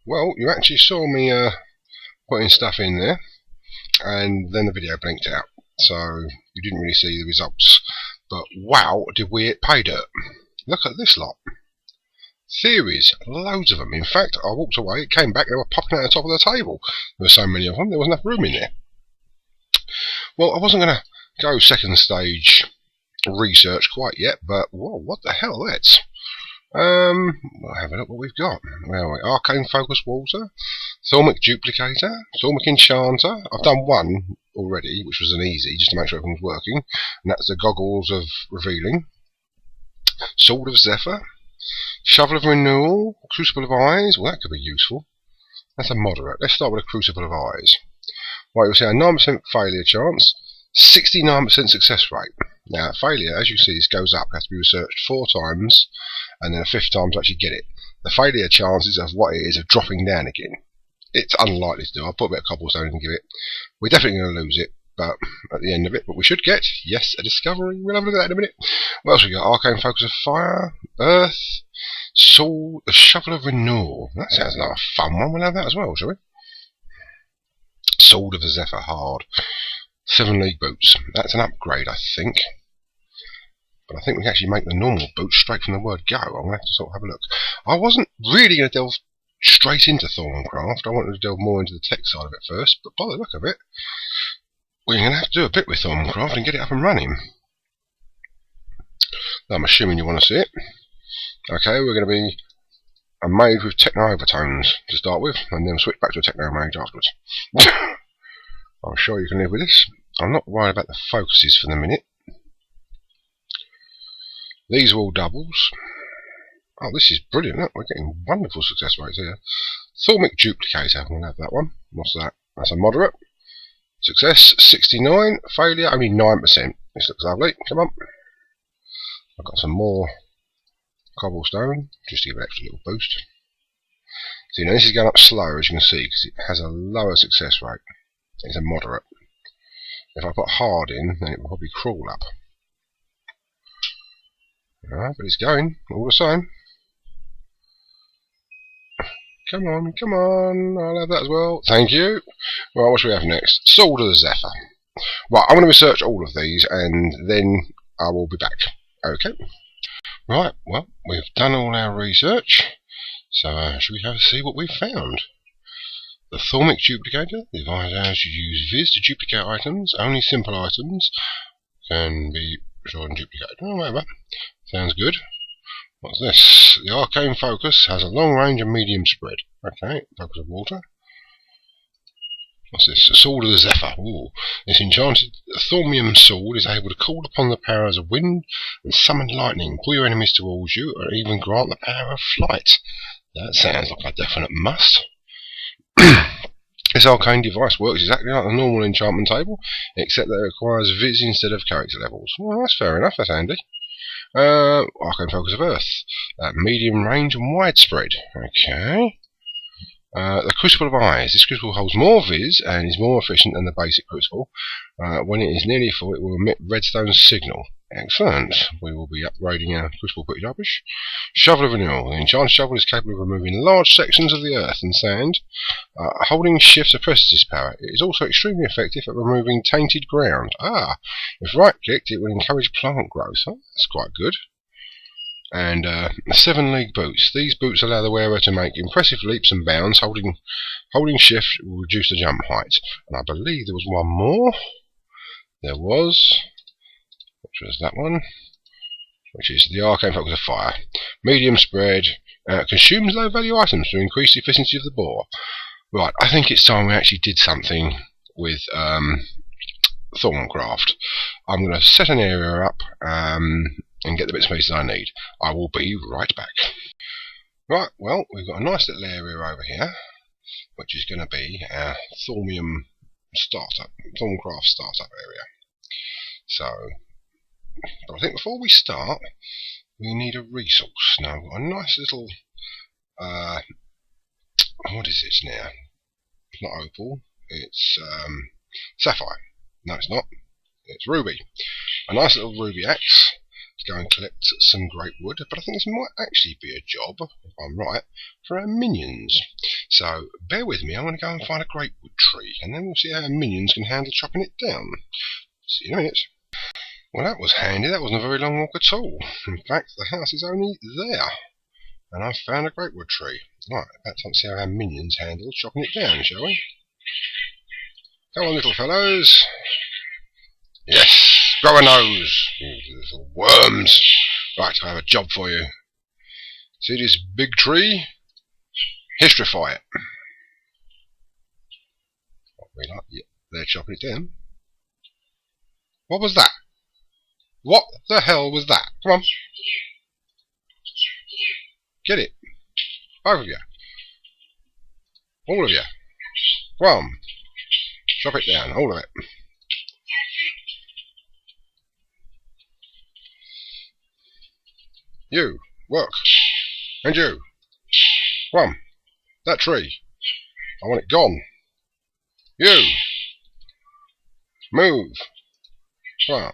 well, you actually saw me putting stuff in there, and then the video blinked out, so you didn't really see the results. But wow, did we hit pay dirt. Look at this lot. Theories, loads of them. In fact, I walked away, it came back, they were popping out the top of the table. There were so many of them, there wasn't enough room in there. Well, I wasn't going to go second stage research quite yet, but whoa, what the hell, that's... we'll have a look what we've got. Where are we? Arcane Focus Water, Thalmic Duplicator, Thalmic Enchanter. I've done one already, which was an easy, just to make sure everything's working, and that's the Goggles of Revealing. Sword of Zephyr, Shovel of Renewal, Crucible of Eyes. Well, that could be useful. That's a moderate. Let's start with a Crucible of Eyes. Right, you'll see a 9% failure chance, 69% success rate. Now, failure, as you see, this goes up. It has to be researched 4 times, and then a 5th time to actually get it. The failure chances of what it is of dropping down again. It's unlikely to do. I'll put a bit of cobblestone and give it. We're definitely going to lose it, but at the end of it. But we should get, yes, a discovery. We'll have a look at that in a minute. What else we got? Arcane Focus of Fire, Earth, Soul, the Shovel of Renewal. That sounds like a fun one. We'll have that as well, shall we? Sword of the Zephyr, hard. 7 League Boots. That's an upgrade, I think. But I think we can actually make the normal boots straight from the word go. I'm going to have to sort of have a look. I wasn't really going to delve straight into Thaumcraft. I wanted to delve more into the tech side of it first, but by the look of it, we're going to have to do a bit with Thaumcraft and get it up and running. I'm assuming you want to see it. Okay, we're going to be a mage with techno overtones to start with, and then switch back to a techno mage afterwards. I'm sure you can live with this. I'm not worried about the focuses for the minute. These are all doubles. Oh, this is brilliant. Look, we're getting wonderful success rates here. Thalmic Duplicator, we'll have that one. What's that? That's a moderate. Success, 69. Failure, only 9%. This looks lovely. Come on. I've got some more cobblestone, just to give it an extra little boost. See, now this is going up slower, as you can see, because it has a lower success rate. It's a moderate. If I put hard in, then it will probably crawl up. Alright, but it's going, all the same. Come on, come on, I'll have that as well. Thank you. Right, what should we have next? Sword of the Zephyr. Right, I'm going to research all of these, and then I will be back. Okay. Right, well, we've done all our research, so should we go see what we've found? The Thalmic Duplicator. The advisor allows you to use Viz to duplicate items. Only simple items can be stored and duplicated. Oh, whatever. Sounds good. What's this? The Arcane Focus has a long range and medium spread. Okay, Focus of Water. What's this? The Sword of the Zephyr. Ooh. This enchanted Thaumium sword is able to call upon the powers of wind and summon lightning, pull your enemies towards you, or even grant the power of flight. That sounds like a definite must. This arcane device works exactly like the normal enchantment table, except that it requires Viz instead of character levels. Well, that's fair enough, that's handy. Arcane Focus of Earth. Medium range and widespread. Okay. The Crucible of Eyes. This crucible holds more Viz and is more efficient than the basic crucible. When it is nearly full, it will emit redstone signal. Excellent. We will be upgrading our crucible pretty rubbish. Shovel of Renewal. The enchanted shovel is capable of removing large sections of the earth and sand. Holding shift suppresses this power. It is also extremely effective at removing tainted ground. If right-clicked, it will encourage plant growth. Oh, that's quite good. And 7 League Boots. These boots allow the wearer to make impressive leaps and bounds. Holding shift will reduce the jump height. And I believe there was one more. There was... which was that one, which is the Arcane Focus of Fire. Medium spread, consumes low value items to increase the efficiency of the bore. Right, I think it's time we actually did something with Thaumcraft. I'm going to set an area up and get the bits and pieces I need. I will be right back. Right, well, we've got a nice little area over here, which is going to be our Thaumcraft startup area. So, but I think before we start, we need a resource. Now, we've got a nice little, what is it now? It's not opal, it's sapphire. No, it's not. It's ruby. A nice little ruby axe go and collect some great wood, but I think this might actually be a job, if I'm right, for our minions. So bear with me, I'm going to go and find a great wood tree, and then we'll see how our minions can handle chopping it down. See you in a minute. Well, that was handy. That wasn't a very long walk at all. In fact, the house is only there, and I've found a great wood tree. Right, about time to see how our minions handle chopping it down, shall we? Come on, little fellows. Yes, grow a nose, you little worms. Right, I have a job for you. See this big tree? Histrify it. Yeah, they're chopping it down. What was that? What the hell was that? Come on. Get it. Both of you. All of you. Come on. Chop it down, all of it. You, work. And you. Come on. That tree. I want it gone. You. Move. Come on.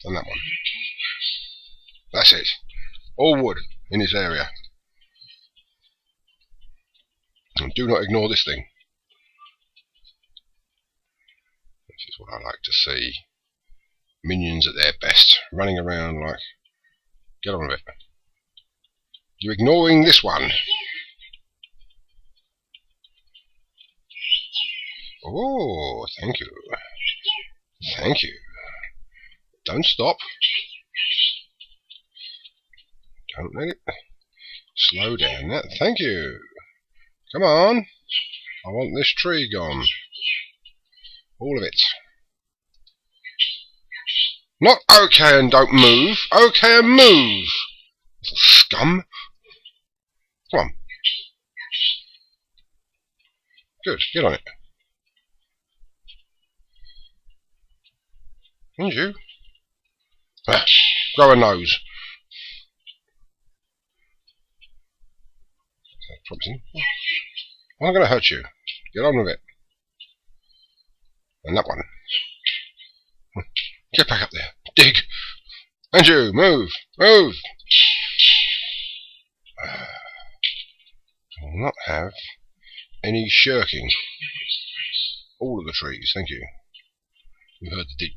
And that one. That's it. All wood in this area. And do not ignore this thing. This is what I like to see. Minions at their best, running around like, get on with it. You're ignoring this one. Oh, thank you. Thank you. Don't stop. Don't let it slow down. Thank you. Come on. I want this tree gone. All of it. Not okay and don't move. Okay and move. Little scum. Come on. Good. Get on it. And you. Ah, grow a nose. Promising. I'm not going to hurt you. Get on with it. And that one. Get back up there. Dig. And you. Move. Move. I will not have any shirking. All of the trees. Thank you. You heard the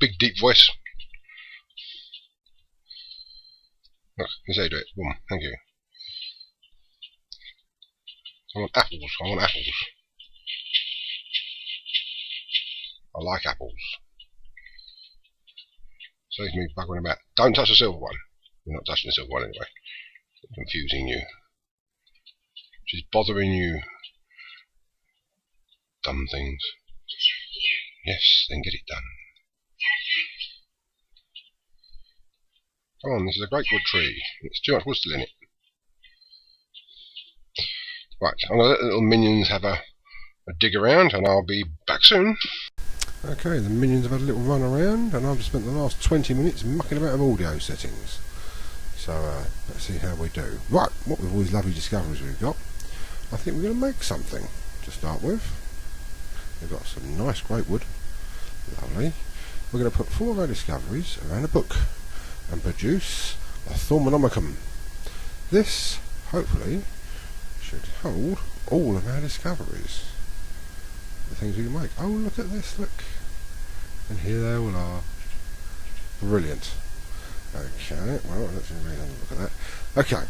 big deep voice. Look, here's how you do it. Boom. Thank you. I want apples. I want apples. I like apples. Saves me buggering about. Don't touch the silver one. You're not touching the silver one anyway. It's confusing you. She's bothering you. Dumb things. Yes, then get it done. Come on, this is a great wood tree. It's too much wood still in it. Right, I'm going to let the little minions have a dig around, and I'll be back soon. Okay, the minions have had a little run around, and I've spent the last 20 minutes mucking about with audio settings. So, let's see how we do. Right, what with all these lovely discoveries we've got, I think we're going to make something to start with. We've got some nice great wood. Lovely. We're going to put 4 of our discoveries around a book and produce a Thaumcraft. This, hopefully, should hold all of our discoveries. The things we can make. Oh, look at this, look. And here they all are. Brilliant. Okay, well, let's really have a look at that. Okay,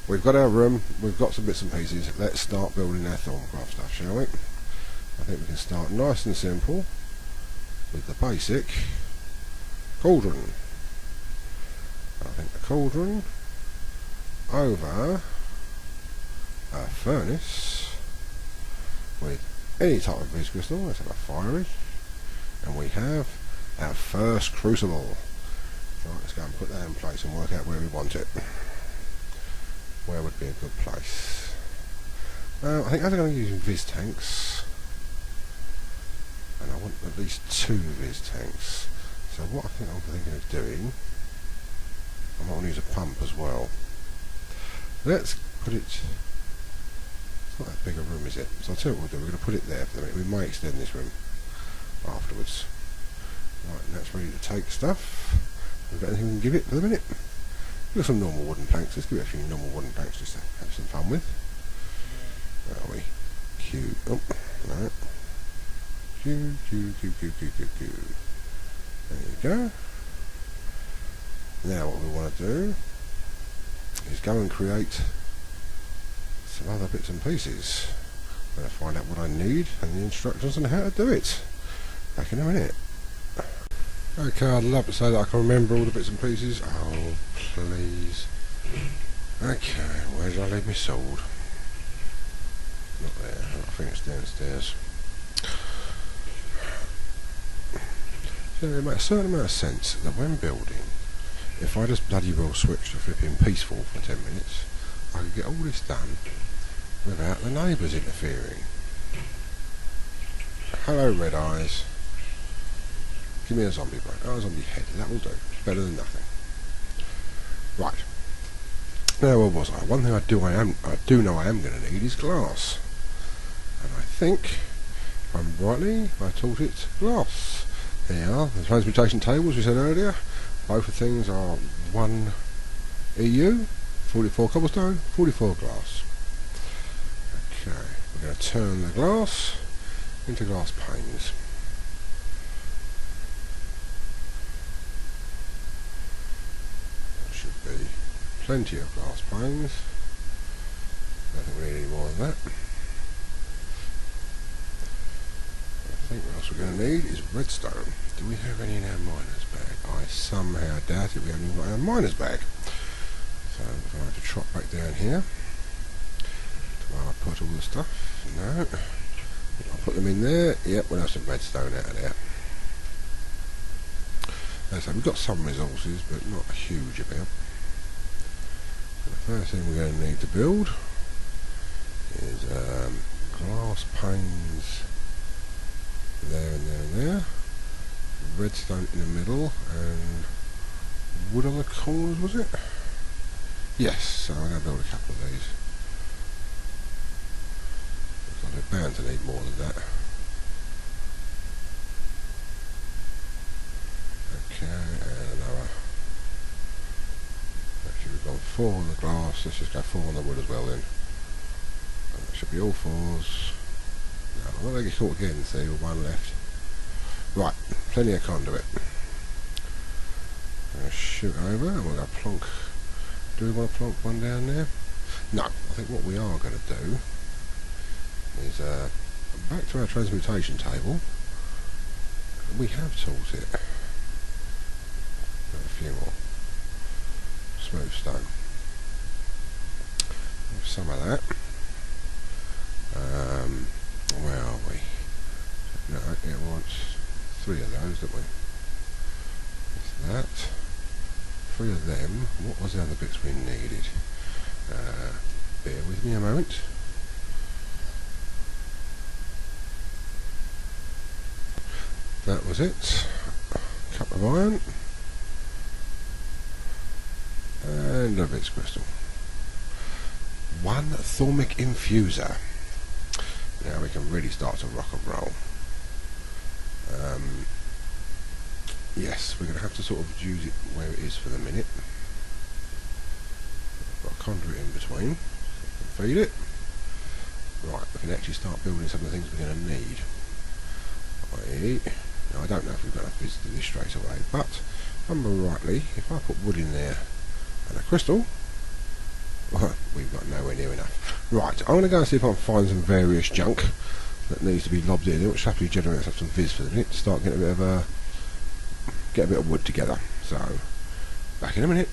we've got our room, we've got some bits and pieces. Let's start building our Thaumcraft stuff, shall we? I think we can start nice and simple with the basic cauldron. I think the cauldron over a furnace with any type of vis crystal. Let's have a fiery, and we have our first crucible. Right, let's go and put that in place and work out where we want it. Where would be a good place? I think I'm going to use vis tanks, and I want at least 2 vis tanks. So what I think I'm thinking of doing, I might want to use a pump as well. Let's put it. It's not that big a room, is it? So I'll tell you what we'll do. We're going to put it there for the minute. We may extend this room afterwards. Right, let's ready to take stuff. We've got anything we can give it for the minute. We've got some normal wooden planks. Let's give it a few normal wooden planks just to have some fun with. Where are we? Q. Oh, no. Q. There you go. Now what we want to do is go and create some other bits and pieces. I'm going to find out what I need and the instructions on how to do it. Back in a minute. Okay, I'd love to say that I can remember all the bits and pieces. Oh, please. Okay, where did I leave my sword? Not there. I think it's downstairs. So it makes a certain amount of sense that when building, if I just bloody well switch to flipping peaceful for 10 minutes, I could get all this done without the neighbours interfering. Hello, red eyes. Give me a zombie brain. Oh, a zombie head. That will do. Better than nothing. Right. Now, where was I? One thing I do know I am going to need is glass. And I think, if I'm rightly, I taught it glass. There are the transmutation tables we said earlier. Both of things are 1 EU, 44 cobblestone, 44 glass. Okay, we're going to turn the glass into glass panes. There should be plenty of glass panes. I don't think we need any more than that. I think what else we're going to need is redstone. Do we have any in our miner's bag? I somehow doubt it. We haven't even got our miner's bag. So we're going to have to trot back down here to where I put all the stuff. No. I'll put them in there. Yep, we'll have some redstone out of there. So we've got some resources, but not a huge amount. So the first thing we're going to need to build is glass panes there and there and there. Redstone in the middle and wood on the corners, was it? Yes, so I'm going to build a couple of these. Looks like they're bound to need more than that. Okay, and another. Actually, we've gone 4 on the glass. Let's just go 4 on the wood as well then. And that should be all 4s. No, I'm not going to get caught again, see, with 1 left. Right, plenty of conduit. I'm going to shoot over and we'll go plonk. Do we want to plonk one down there? No, I think what we are going to do is back to our transmutation table. We have taught it. Got a few more. Smooth stone. Have some of that. Where are we? No, it wants 3 of those, don't we? It's that. 3 of them. What was the other bits we needed? Bear with me a moment. That was it. A cup of iron. And a bits crystal. 1 Thaumcraft infuser. Now we can really start to rock and roll. Yes, we're going to have to sort of use it where it is for the minute. Got a conduit in between, so we can feed it. Right, we can actually start building some of the things we're going to need. Now I don't know if we've got enough bits to do this straight away, but if I remember rightly, if I put wood in there and a crystal, well, we've got nowhere near enough. Right, I'm going to go and see if I can find some various junk that needs to be lobbed in, which happily generates up some viz for the minute to start getting a bit of wood together. So, back in a minute.